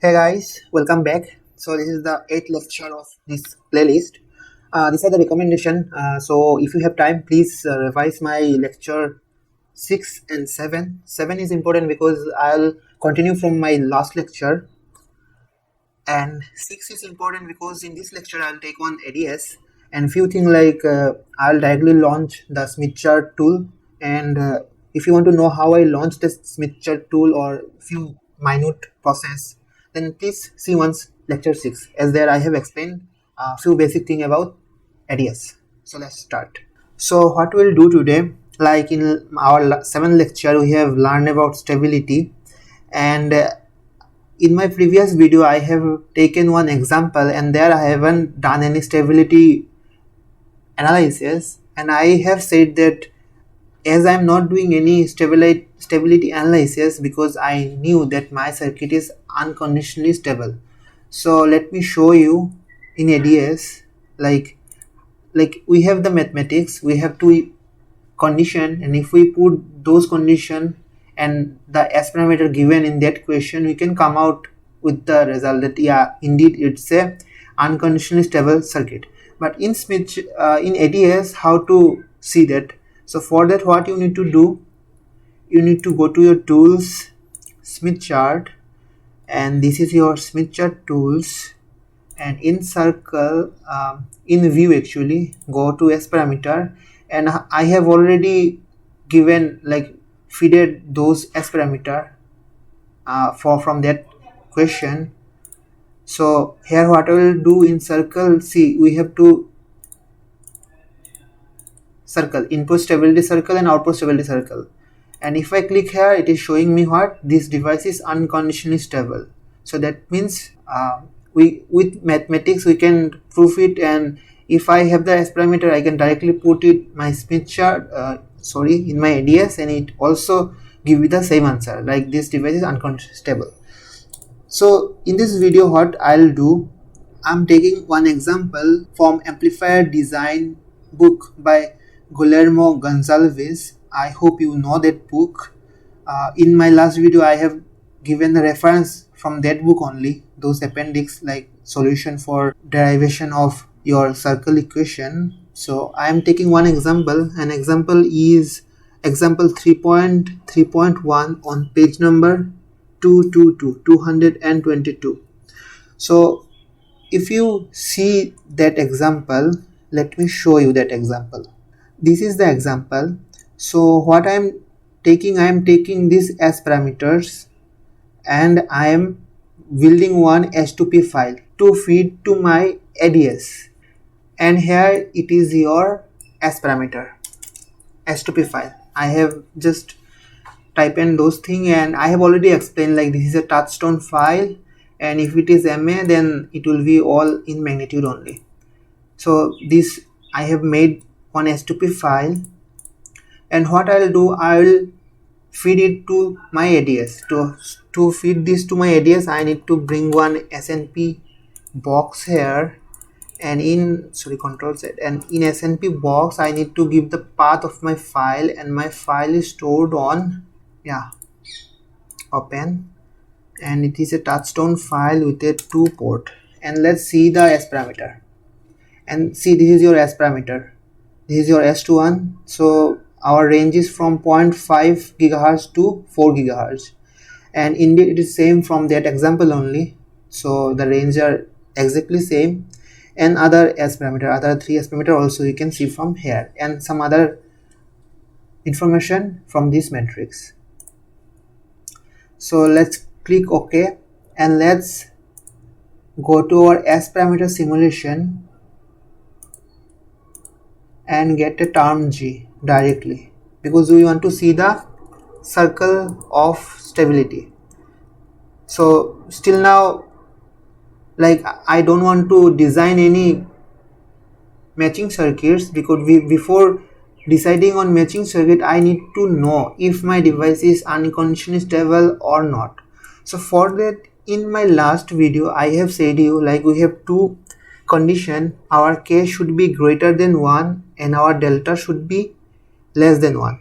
Hey guys, welcome back. So this is the 8th lecture of this playlist. These are the recommendation. So if you have time, please revise my lecture 6 and 7. 7 is important because I'll continue from my last lecture, and 6 is important because in this lecture I'll take on ADS and few things like I'll directly launch the Smith chart tool, and if you want to know how I launch the Smith chart tool or few minute process, then please see once lecture 6, as there I have explained a few basic thing about ADS. So let's start. So what we'll do today, like in our 7th lecture we have learned about stability, and in my previous video I have taken one example, and there I haven't done any stability analysis, and I have said that as I'm not doing any stability analysis because I knew that my circuit is unconditionally stable. So let me show you in ADS, like we have the mathematics, we have two condition, and if we put those condition and the S parameter given in that question, we can come out with the result that yeah, indeed it's a unconditionally stable circuit. But in in ADS, how to see that? So for that, what you need to do, you need to go to your tools, Smith chart, and this is your Smith chart tools, and in circle, in view actually, go to S parameter, and I have already given like feeded those S parameter from that question. So here what I will do in circle, see we have to circle input stability circle and output stability circle, and if I click here, it is showing me what this device is unconditionally stable. So that means we with mathematics we can prove it, and if I have the S parameter I can directly put it my Smith chart in my ADS, and it also give me the same answer like this device is unconditionally stable. So in this video what I'll do, I'm taking one example from Amplifier Design book by Guillermo Gonzalez. I hope you know that book. In my last video I have given the reference from that book only, those appendix like solution for derivation of your circle equation. So I am taking one example. An example is example 3.3.1 on page number 222. So if you see that example, let me show you that example. This is the example. So what I am taking these S parameters, and I am building one H2P file to feed to my ADS, and here it is your S parameter H2P file. I have just type in those things, and I have already explained like this is a touchstone file, and if it is MA then it will be all in magnitude only. So this I have made one H2P file, and what I'll do, I will feed it to my ADS. To feed this to my ADS, I need to bring one SNP box here, and in Control Z, and in SNP box I need to give the path of my file, and my file is stored on open, and it is a touchstone file with a 2 port. And let's see the S parameter, and see this is your S parameter, this is your S21. So our range is from 0.5 gigahertz to 4 gigahertz, and indeed it is same from that example only. So the range are exactly same, and other S parameter, other 3 S parameter also you can see from here, and some other information from this matrix. So let's click OK, and let's go to our S parameter simulation and get a term G directly, because we want to see the circle of stability. So still now, like I don't want to design any matching circuits, because before deciding on matching circuit I need to know if my device is unconditionally stable or not. So for that, in my last video I have said you like we have two condition, our K should be greater than 1 and our delta should be less than 1.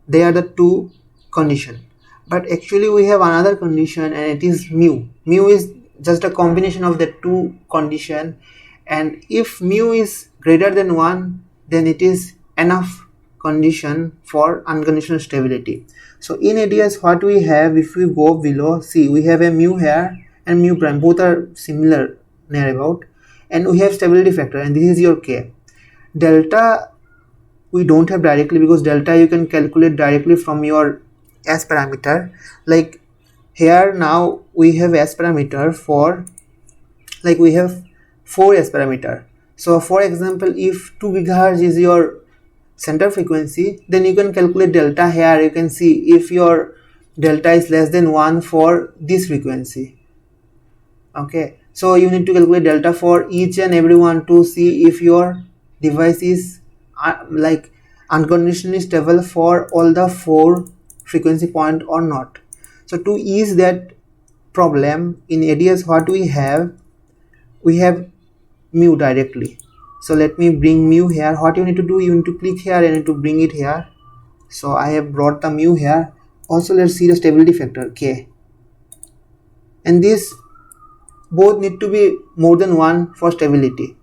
They are the two condition. but actually we have another condition, and it is mu. Mu is just a combination of the two condition, and if mu is greater than 1, then it is enough condition for unconditional stability. So in ADS, what we have, if we go below, see we have a mu here and mu prime, both are similar near about, and we have stability factor, and this is your k. Delta we don't have directly, because delta you can calculate directly from your S parameter. Like here now we have S parameter for, like we have 4 S parameter. So for example, if 2 gigahertz is your center frequency, then you can calculate delta. Here you can see if your delta is less than 1 for this frequency. Okay, so you need to calculate delta for each and every one to see if your device is like unconditionally stable for all the 4 frequency point or not. So to ease that problem in ADS, what we have mu directly. So let me bring mu here. What you need to do, you need to click here and you need to bring it here. So I have brought the mu here. Also let's see the stability factor k, and this both need to be more than 1 for stability.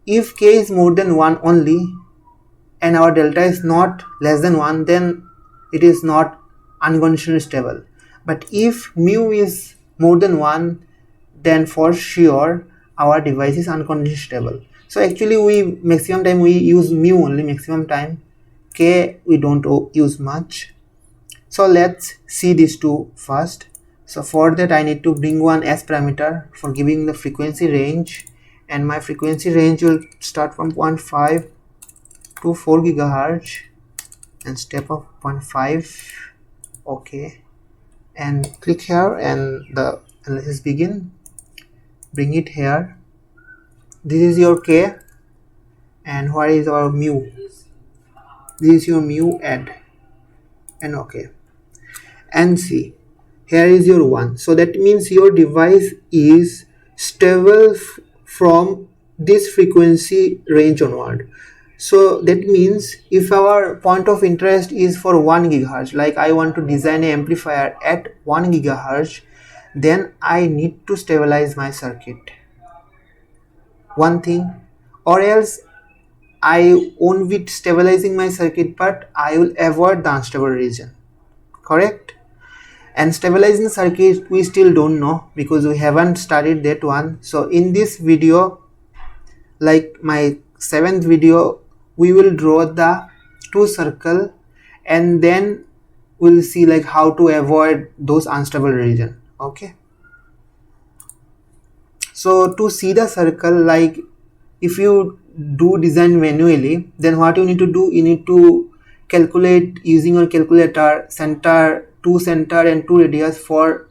If k is more than 1 only and our delta is not less than 1, then it is not unconditionally stable. But if mu is more than 1, then for sure our device is unconditionally stable. So actually we maximum time we use mu only, maximum time. K we don't use much. So let's see these two first. So for that I need to bring one S parameter for giving the frequency range, and my frequency range will start from 0.5 to 4 gigahertz and step up 0.5. okay, and click here and the analysis begin. Bring it here. This is your k, and what is our mu? This is your mu, add, and okay, and see here is your 1. So that means your device is stable from this frequency range onward. So that means if our point of interest is for 1 gigahertz, like I want to design an amplifier at 1 gigahertz, then I need to stabilize my circuit. One thing, or else I won't be stabilizing my circuit, but I will avoid the unstable region. Correct? And stabilizing circuit we still don't know because we haven't studied that one. So in this video, like my 7th video, we will draw the 2 circle and then we'll see like how to avoid those unstable region. Okay, so to see the circle, like if you do design manually, then what you need to do, you need to calculate using your calculator center, 2 center and 2 radius for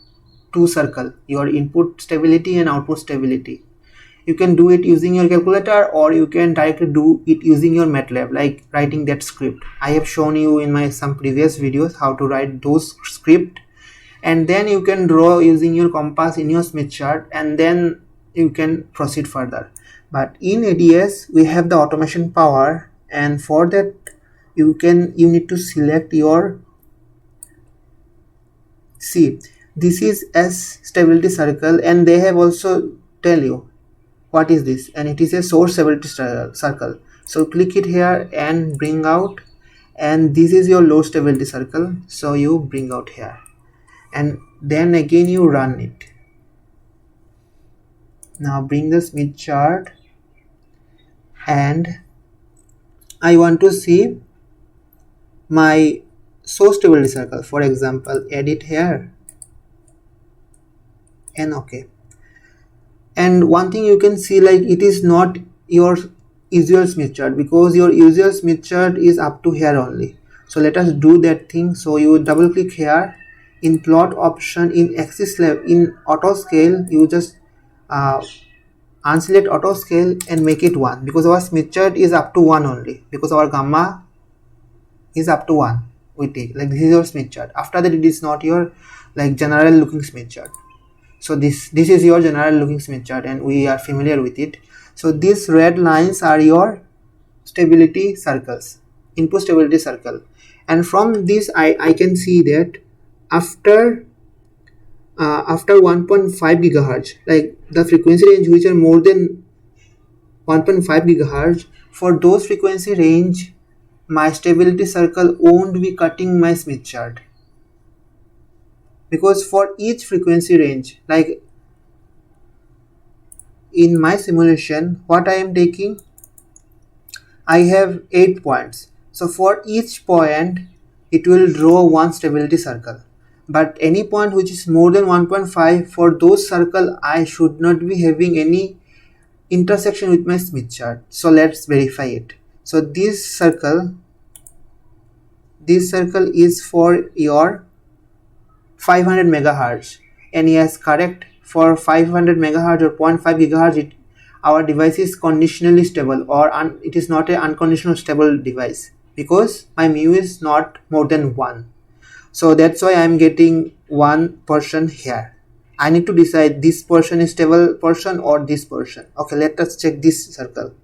2 circle, your input stability and output stability. You can do it using your calculator, or you can directly do it using your MATLAB, like writing that script. I have shown you in my some previous videos how to write those script, and then you can draw using your compass in your Smith chart, and then you can proceed further. But in ADS we have the automation power, and for that you need to select your, see this is S stability circle, and they have also tell you what is this, and it is a source stability circle. So click it here and bring out, and this is your load stability circle, so you bring out here and then again you run it. Now bring the Smith chart, and I want to see my source stability circle, for example edit here and okay. And one thing you can see, like it is not your usual Smith chart, because your usual Smith chart is up to here only. So let us do that thing. So you double click here in plot option, in axis level, in auto scale you just unselect auto scale and make it 1, because our Smith chart is up to 1 only, because our gamma is up to 1. We take like this is your Smith chart. After that it is not your like general looking Smith chart. So this is your general looking Smith chart, and we are familiar with it. So these red lines are your stability circles, input stability circle, and from this I can see that after 1.5 gigahertz, like the frequency range which are more than 1.5 gigahertz, for those frequency range my stability circle won't be cutting my Smith chart, because for each frequency range, like in my simulation what I am taking, I have 8 points, so for each point it will draw one stability circle, but any point which is more than 1.5, for those circle I should not be having any intersection with my Smith chart. So let's verify it. So this circle is for your 500 megahertz, and yes, correct, for 500 megahertz or 0.5 gigahertz our device is conditionally stable, or it is not an unconditional stable device, because my mu is not more than 1. So that's why I'm getting one portion here. I need to decide this portion is stable portion or this portion. Okay, let us check this circle.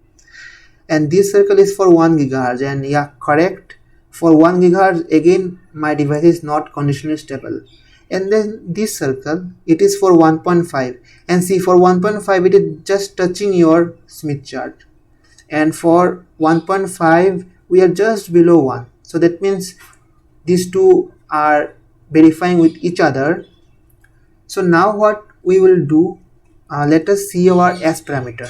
And this circle is for 1 gigahertz, and yeah, correct, for 1 gigahertz again my device is not conditionally stable. And then this circle, it is for 1.5, and see, for 1.5 it is just touching your Smith chart, and for 1.5 we are just below 1. So that means these two are verifying with each other. So now what we will do, let us see our S parameter.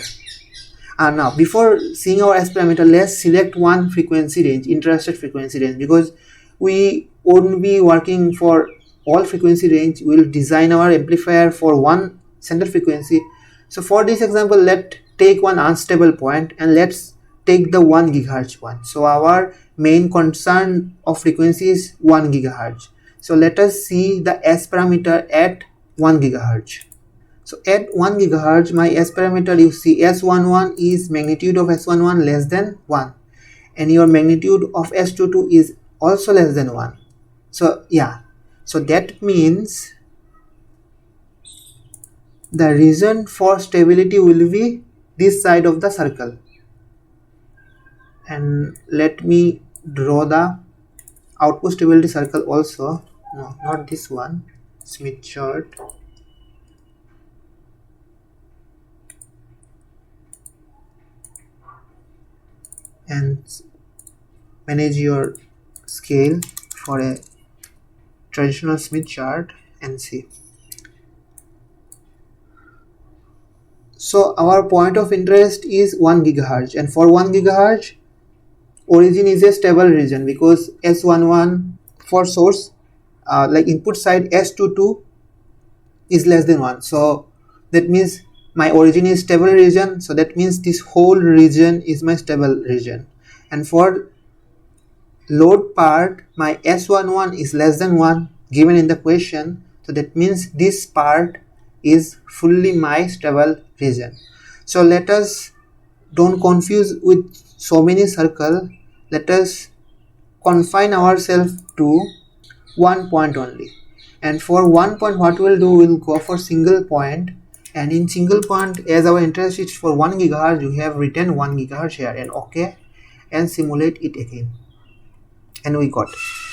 Now before seeing our S parameter, let's select one frequency range, interested frequency range, because we won't be working for all frequency range. We will design our amplifier for one center frequency. So for this example, let's take one unstable point and let's take the 1 gigahertz one. So our main concern of frequency is 1 gigahertz. So let us see the S parameter at 1 gigahertz. So at 1 gigahertz, my S parameter, you see S11 is magnitude of S11 less than 1, and your magnitude of S22 is also less than 1. So yeah, so that means the region for stability will be this side of the circle. And let me draw the output stability circle also. No, not this one, Smith chart. And manage your scale for a traditional Smith chart and see. So our point of interest is 1 gigahertz, and for 1 gigahertz origin is a stable region, because S11 for source, like input side, S22 is less than 1. So that means my origin is stable region, so that means this whole region is my stable region. And for load part, my S11 is less than 1 given in the question, so that means this part is fully my stable region. So let us don't confuse with so many circles, let us confine ourselves to one point only. And for one point, what we'll do, we'll go for single point, and in single point, as our interest is for 1 gigahertz, you have written 1 gigahertz here, and okay, and simulate it again, and we got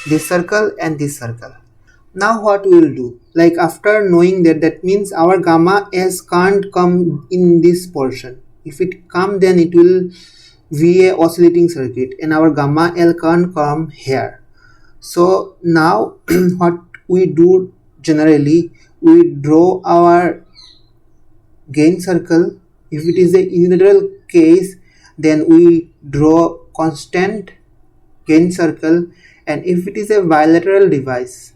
this circle and this circle. Now what we will do, like after knowing that, that means our gamma S can't come in this portion. If it come, then it will be a oscillating circuit, and our gamma L can't come here. So now what we do generally, we draw our gain circle. If it is a unilateral case, then we draw constant gain circle, and if it is a bilateral device,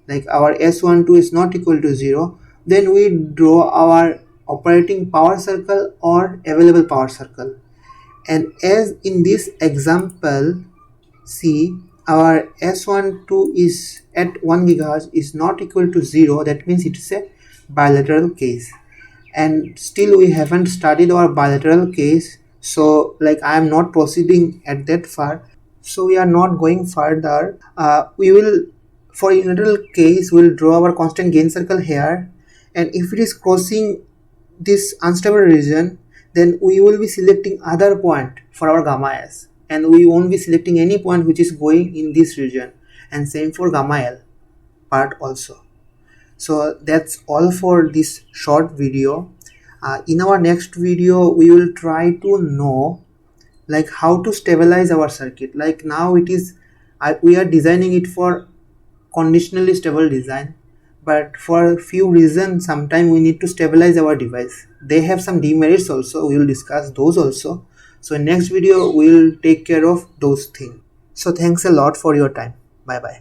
like our S12 is not equal to 0, then we draw our operating power circle or available power circle. And as in this example, see, our S12 is at 1 gigahertz is not equal to 0, that means it is a bilateral case, and still we haven't studied our bilateral case, so like I am not proceeding at that far, so we are not going further. We will, for unilateral case, we'll draw our constant gain circle here, and if it is crossing this unstable region, then we will be selecting other point for our gamma S, and we won't be selecting any point which is going in this region, and same for gamma L. part also. So that's all for this short video. In our next video we will try to know like how to stabilize our circuit. Like now it is we are designing it for conditionally stable design, but for a few reasons sometimes we need to stabilize our device. They have some demerits also, we will discuss those also. So in next video we will take care of those things. So thanks a lot for your time. Bye bye.